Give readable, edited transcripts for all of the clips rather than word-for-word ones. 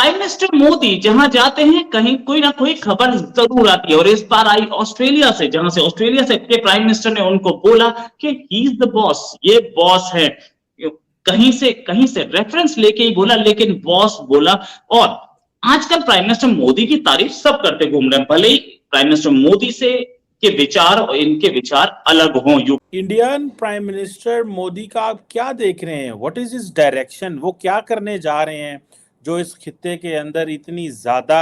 Prime minister Modi जहां जाते हैं कहीं कोई ना कोई खबर जरूर आती है, और इस बार आई ऑस्ट्रेलिया से, जहां से ऑस्ट्रेलिया से के प्राइम मिनिस्टर ने उनको बोला कि ही इज द बॉस, ये बॉस है। कहीं से रेफरेंस लेके ही बोला, लेकिन बॉस बोला। और आजकल प्राइम मिनिस्टर मोदी की तारीफ सब करते घूम रहे हैं, भले ही प्राइम मिनिस्टर मोदी से के विचार और इनके विचार अलग हों। इंडियन प्राइम मिनिस्टर मोदी का आप क्या देख रहे हैं? What is is direction? वो क्या करने जा रहे हैं जो इस खित्ते के अंदर इतनी ज्यादा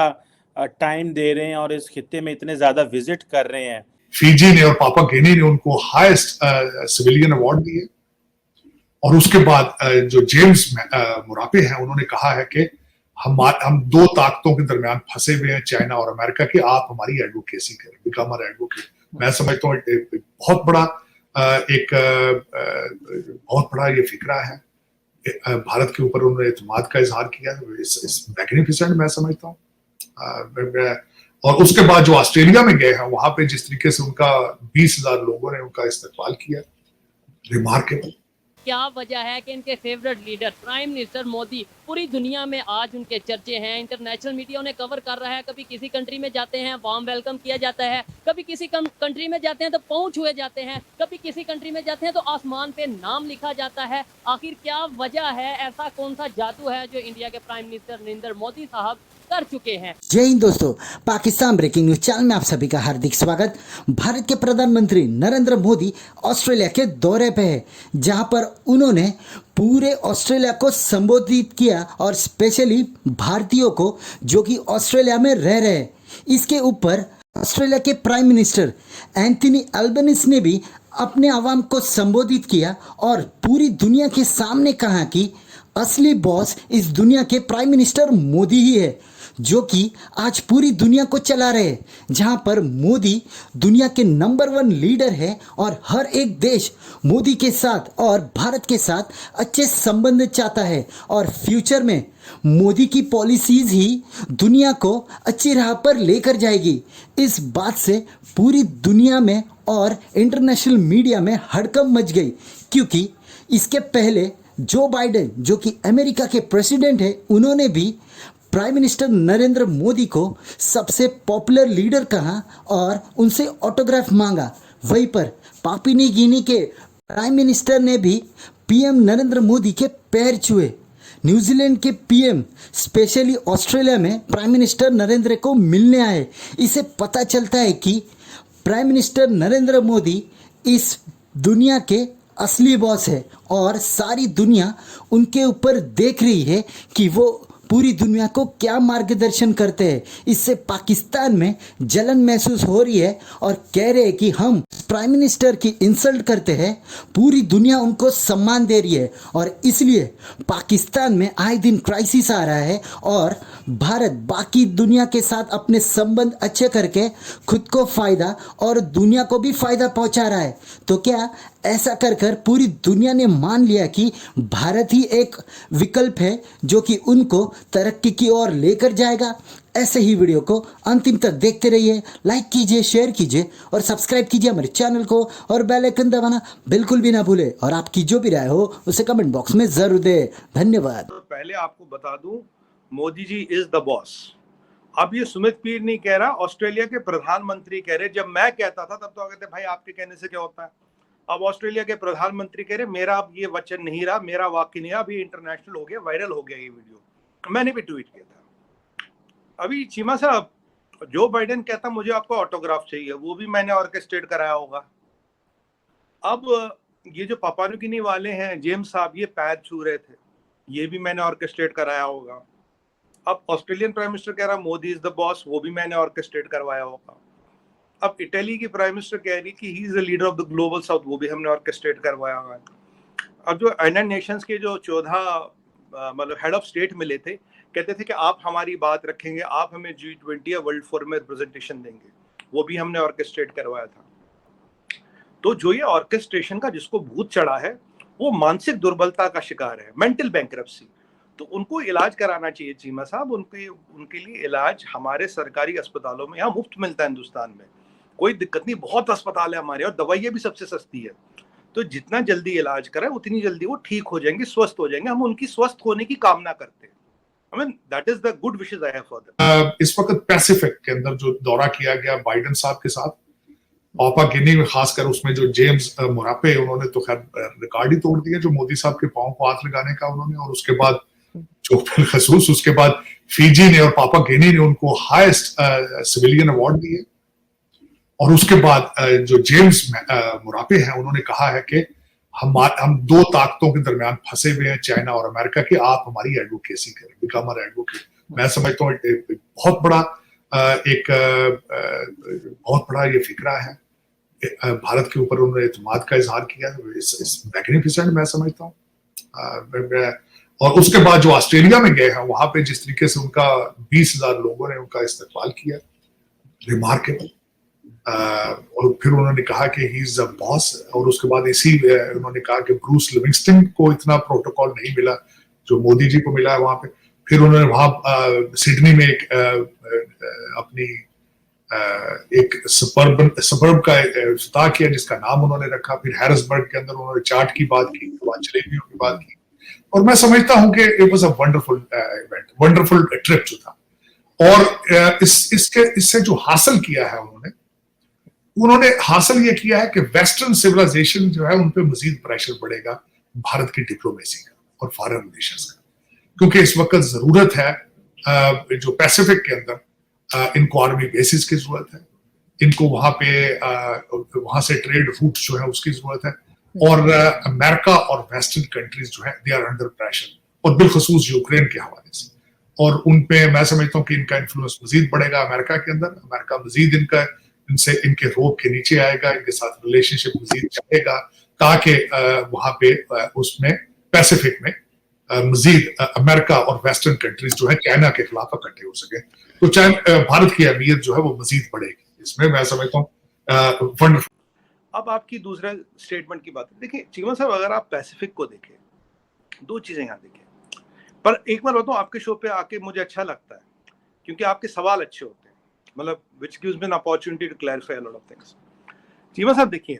टाइम दे रहे हैं और इस खित्ते में इतने ज्यादा विजिट कर रहे हैं? फिजी ने और पापा गिनी ने उनको हाईएस्ट सिविलियन अवार्ड दिए, और उसके बाद जो जेम्स मुरापे हैं उन्होंने कहा है कि हम दो ताकतों के दरमियान फंसे हुए हैं, चाइना और अमेरिका की, आप हमारी एडवोकेसी करें, बिकम आवर एडवोकेट। मैं समझता हूँ बहुत बड़ा ये फिक्रा है। भारत के ऊपर उन्होंने एतमाद का इजहार किया, इस मैग्निफिसेंट मैं समझता हूँ। और उसके बाद जो ऑस्ट्रेलिया में गए हैं, वहां पे जिस तरीके से उनका 20,000 लोगों ने उनका इस्तकबाल किया, रिमार्केबल। क्या वजह है कि इनके favourite leader prime minister Modi पूरी दुनिया में आज उनके चर्चे हैं, इंटरनेशनल मीडिया उन्हें कवर कर रहा है। कभी किसी कंट्री में जाते हैं वार्म वेलकम किया जाता है, कभी किसी कंट्री में जाते हैं तो पहुंच हुए जाते हैं, कभी किसी कंट्री में जाते हैं तो आसमान पे नाम लिखा जाता है। आखिर क्या वजह है? ऐसा कौन सा जादू है जो इंडिया के प्राइम मिनिस्टर नरेंद्र मोदी साहब कर चुके हैं? जय हिंद दोस्तों, पाकिस्तान ब्रेकिंग न्यूज चैनल में आप सभी का हार्दिक स्वागत। भारत के प्रधानमंत्री नरेंद्र मोदी ऑस्ट्रेलिया के दौरे पे है, जहां पर उन्होंने पूरे ऑस्ट्रेलिया को संबोधित किया, और स्पेशली भारतीयों को जो कि ऑस्ट्रेलिया में रह रहे हैं। इसके ऊपर ऑस्ट्रेलिया के प्राइम मिनिस्टर एंथनी अल्बनीज़ ने भी अपने आवाम को संबोधित किया और पूरी दुनिया के सामने कहा कि असली बॉस इस दुनिया के प्राइम मिनिस्टर मोदी ही है, जो कि आज पूरी दुनिया को चला रहे हैं। जहां पर मोदी दुनिया के नंबर 1 लीडर है और हर एक देश मोदी के साथ और भारत के साथ अच्छे संबंध चाहता है, और फ्यूचर में मोदी की पॉलिसीज़ ही दुनिया को अच्छी राह पर लेकर जाएगी। इस बात से पूरी दुनिया में और इंटरनेशनल मीडिया में हड़कंप मच गई, क्योंकि इसके पहले जो बाइडेन, जो कि अमेरिका के प्रेसिडेंट है, उन्होंने भी प्राइम मिनिस्टर नरेंद्र मोदी को सबसे पॉपुलर लीडर कहा और उनसे ऑटोग्राफ मांगा। वहीं पर पापुआ न्यू गिनी के प्राइम मिनिस्टर ने भी पीएम नरेंद्र मोदी के पैर छुए। न्यूजीलैंड के पीएम स्पेशली ऑस्ट्रेलिया में प्राइम मिनिस्टर नरेंद्र को मिलने आए। इसे पता चलता है कि प्राइम मिनिस्टर नरेंद्र मोदी इस दुनिया के असली बॉस है, और सारी दुनिया उनके ऊपर देख रही है कि वो पूरी दुनिया को क्या मार्गदर्शन करते हैं। इससे पाकिस्तान में जलन महसूस हो रही है और कह रहे हैं कि हम प्राइम मिनिस्टर की इंसल्ट करते हैं, पूरी दुनिया उनको सम्मान दे रही है, और इसलिए पाकिस्तान में आए दिन क्राइसिस आ रहा है, और भारत बाकी दुनिया के साथ अपने संबंध अच्छे करके खुद को फ़ायदा और दुनिया को भी फ़ायदा पहुंचा रहा है। तो क्या ऐसा कर पूरी दुनिया ने मान लिया कि भारत ही एक विकल्प है जो कि उनको तरक्की की ओर लेकर जाएगा? ऐसे ही वीडियो को अंतिम तक देखते रहिए, लाइक कीजिए, शेयर कीजिए और सब्सक्राइब कीजिए हमारे चैनल को, और बेल आइकन दबाना बिल्कुल भी ना भूले, और आपकी जो भी राय हो उसे कमेंट बॉक्स में जरूर दें। धन्यवाद। तो पहले आपको बता दूं, Modi ji is the boss. अब ये सुमित पीर नहीं कह रहा, ऑस्ट्रेलिया के प्रधानमंत्री कह रहे। जब मैं कहता था तब तो कहते भाई आपके कहने से क्या होता है। अब ऑस्ट्रेलिया के प्रधानमंत्री कह रहे मेरा अब ये वचन नहीं रहा, मेरा वाक्य नहीं रहा, अभी इंटरनेशनल हो गया, वायरल हो गया ये वीडियो, मैंने भी ट्वीट किया था। अभी चीमा साहब, जो बाइडेन कहता मुझे आपका ऑटोग्राफ चाहिए, वो भी मैंने ऑर्केस्ट्रेट कराया होगा। अब ये जो पापुआ न्यू गिनी वाले हैं जेम्स साहब, ये पैर छू रहे थे, ये भी मैंने ऑर्केस्ट्रेट कराया होगा। अब ऑस्ट्रेलियन प्राइम मिनिस्टर कह रहा मोदी इज द बॉस, वो भी मैंने ऑर्केस्ट्रेट करवाया होगा। अब इटली की प्राइम मिनिस्टर कह रही कि he is the leader of the global south, वो भी हमने ऑर्केस्ट्रेट करवाया हुआ है। अब जो यूनाइटेड नेशंस के जो 14 मतलब हेड ऑफ स्टेट मिले थे, कहते थे कि आप हमारी बात रखेंगे, आप हमें G20 या वर्ल्ड फोरम में रिप्रेजेंटेशन देंगे, वो भी हमने ऑर्केस्ट्रेट करवाया था। तो जो ये ऑर्केस्ट्रेशन का जिसको भूत चढ़ा है, वो मानसिक दुर्बलता का शिकार है, मेंटल बैंक्रप्सी। तो उनको इलाज कराना चाहिए चीमा साहब। उनके लिए इलाज हमारे सरकारी अस्पतालों में यहाँ मुफ्त मिलता है हिंदुस्तान में, कोई दिक्कत नहीं, बहुत अस्पताल है हमारे, और दवाइयाँ भी सबसे सस्ती है। तो जितना जल्दी इलाज करें उतनी जल्दी वो ठीक हो जाएंगे, स्वस्थ हो जाएंगे। हम उनकी स्वस्थ होने की कामना करते हैं। I mean, that is the good wishes I have for them. इस वक्त पैसिफिक के अंदर जो दौरा किया गया बाइडेन साहब के साथ, पापा गिनी में खासकर उसमें जो जेम्स मोरापे, उन्होंने तो खैर रिकॉर्ड ही तोड़ दिया जो मोदी साहब के पांव को हाथ लगाने का उन्होंने, और उसके बाद जो बिलखसूस उसके बाद फिजी ने और पापा गिनी ने उनको हाईएस्ट सिविलियन अवार्ड दिए। और उसके बाद जो जेम्स मोरापे हैं उन्होंने कहा है कि हम दो ताकतों के दरमियान फंसे हुए हैं, चाइना और अमेरिका की, आप हमारी एडवोकेसी करें, बिकम आवर एडवोकेट। मैं समझता हूँ बहुत बड़ा ये फिक्रा है, भारत के ऊपर उन्होंने एतमाद का इजहार किया, इस मैग्निफिसेंट मैं समझता हूँ। और उसके बाद जो ऑस्ट्रेलिया में गए हैं वहां पे जिस तरीके से उनका 20,000 लोगों ने उनका इस्तकबाल किया, रिमार्केबल। और फिर उन्होंने कहा कि ही इज अ बॉस, और उसके बाद उन्होंने कहा कि ब्रूस लिविंगस्टन को इतना प्रोटोकॉल नहीं मिला जो मोदी जी को मिला है वहां पे। फिर उन्होंने वहां सिडनी में अपनी एक सबर्ब का इफ्तिताह किया जिसका नाम उन्होंने रखा। फिर हैरिसबर्ग के अंदर उन्होंने चाट की बात की, वहां जलेबियों की बात की, और मैं समझता हूं कि it was a wonderful event, wonderful trip जो था। और इससे जो हासिल किया है उन्होंने हासिल ये किया है कि वेस्टर्न सिविलाइजेशन जो है उन पे मजीद प्रेशर पड़ेगा भारत की डिप्लोमेसी का और फॉरेन रिलेशंस का, क्योंकि इस वक्त जरूरत है जो पैसिफिक के अंदर इनको आर्मी बेसिस की जरूरत है, इनको वहां से ट्रेड रूट जो है उसकी जरूरत है। और अमेरिका और वेस्टर्न कंट्रीज जो है दे आर अंडर प्रेशर, और बिलखसूस यूक्रेन के हवाले से। और उन पे मैं समझता हूँ कि इनका इन्फ्लुएंस मजीद बढ़ेगा अमेरिका के अंदर। अमेरिका मजीद इनके रोक के नीचे आएगा, इनके साथ रिलेशनशिप मजीद चाहेगा, ताकि वहां पे उसमें पैसिफिक में मजीद अमेरिका और वेस्टर्न कंट्रीज जो है चाइना के खिलाफ इकट्ठे हो सके, तो भारत की अहमियत जो है वो मजीद बढ़ेगी। इसमें मैं समझता हूँ वंडरफुल। अब आपकी दूसरा स्टेटमेंट की बात देखिए चीमा साहब, अगर आप पैसिफिक को देखें, दो चीजें यहाँ देखें। पर एक बार बताऊं, आपके शो पे आके मुझे अच्छा लगता है क्योंकि आपके सवाल अच्छे होते हैं, मतलब which gives me an opportunity to clarify a lot of things। Cheema साहब देखिए,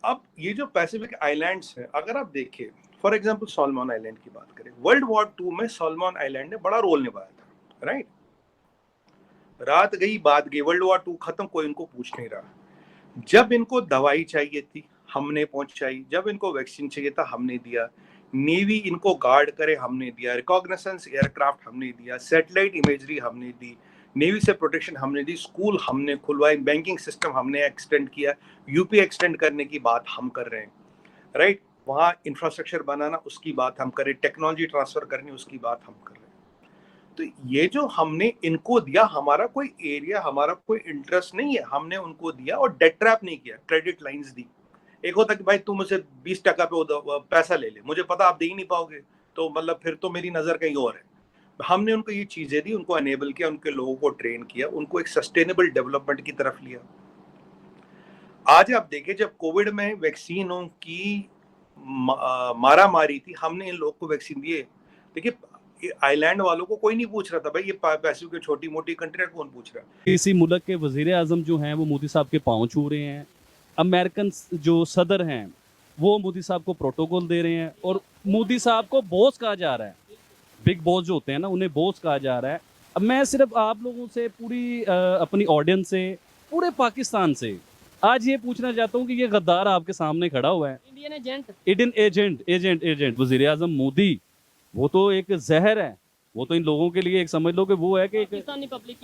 अब ये जो पैसिफिक आइलैंड्स हैं, अगर आप देखें फॉर एग्जांपल सॉलमन आइलैंड की बात करें, वर्ल्ड वॉर 2 में सॉलमन आइलैंड ने बड़ा रोल निभाया था, राइट। रात गई बात गई, वर्ल्ड वॉर 2 खत्म, कोई इनको पूछ नहीं रहा। जब इनको दवाई चाहिए थी हमने पहुंचाई, जब इनको वैक्सीन चाहिए था हमने दिया, नेवी इनको गार्ड करे हमने दिया, रिकॉग्निसेंस एयरक्राफ्ट हमने दिया, सैटेलाइट इमेजरी हमने दी, नेवी से प्रोटेक्शन हमने दी, स्कूल हमने खुलवाए, बैंकिंग सिस्टम हमने एक्सटेंड किया, यूपी एक्सटेंड करने की बात हम कर रहे हैं, राइट। वहाँ इंफ्रास्ट्रक्चर बनाना उसकी बात हम करें, टेक्नोलॉजी ट्रांसफर करनी उसकी बात हम कर रहे हैं। तो ये जो हमने इनको दिया, हमारा कोई एरिया, हमारा कोई इंटरेस्ट नहीं है, हमने उनको दिया और डेट ट्रैप नहीं किया, क्रेडिट लाइंस दी। एक होता कि भाई तुम मुझे 20% पे पैसा ले ले, मुझे पता आप दे ही नहीं पाओगे, तो मतलब फिर तो मेरी नजर कहीं और है। हमने उनको ये चीजें दी, उनको एनेबल किया, उनके लोगों को ट्रेन किया, उनको एक सस्टेनेबल डेवलपमेंट की तरफ लिया। आज आप देखिए, जब कोविड में वैक्सीनों की मारा मारी थी, हमने इन लोगों को वैक्सीन दिए। देखिए आइलैंड वालों को कोई नहीं पूछ रहा था, भाई ये पैसिफिक की छोटी मोटी कंट्री है, कौन पूछ रहा है। इसी मुल्क के वजीर आजम जो हैं वो मोदी साहब के पाँव छू रहे हैं, अमेरिकन जो सदर हैं वो मोदी साहब को प्रोटोकॉल दे रहे हैं, और मोदी साहब को बॉस कहा जा रहा है। बिग बॉस जो होते हैं ना, उन्हें बॉस कहा जा रहा है। अब मैं सिर्फ आप लोगों से, पूरी अपनी ऑडियंस से, पूरे पाकिस्तान से आज ये पूछना चाहता हूँ कि ये गद्दार आपके सामने खड़ा हुआ है, इंडियन एजेंट वजीर आजम मोदी, वो तो एक जहर है। वो तो इन लोगों के लिए एक समझ लो कि वो है कि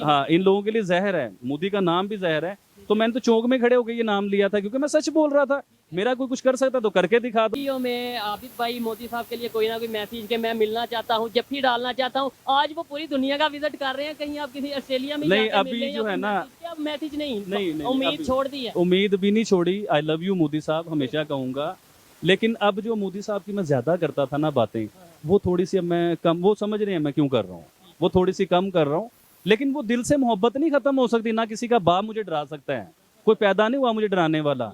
हाँ, इन लोगों के लिए जहर है। मोदी का नाम भी जहर है। तो मैंने तो चौंक में खड़े होकर ये नाम लिया था, क्योंकि मैं सच बोल रहा था। मेरा कोई कुछ कर सकता तो करके दिखा दो। में आबिद भाई मोदी साहब के लिए कोई ना कोई मैसेज के मैं मिलना चाहता हूँ, जब भी डालना चाहता हूँ। आज वो पूरी दुनिया का विजिट कर रहे हैं, कहीं आप किसी ऑस्ट्रेलिया में नहीं, अभी जो है ना, मैसेज नहीं, उम्मीद छोड़ दी है। उम्मीद भी नहीं छोड़ी। आई लव यू मोदी साहब, हमेशा कहूँगा। लेकिन अब जो मोदी साहब की मैं ज्यादा करता था ना बातें, वो थोड़ी सी अब मैं कम, वो समझ रहे हैं मैं क्यों कर रहा हूँ, वो थोड़ी सी कम कर रहा हूँ। लेकिन वो दिल से मोहब्बत नहीं खत्म हो सकती, ना किसी का बाप मुझे डरा सकता है, कोई पैदा नहीं हुआ मुझे डराने वाला।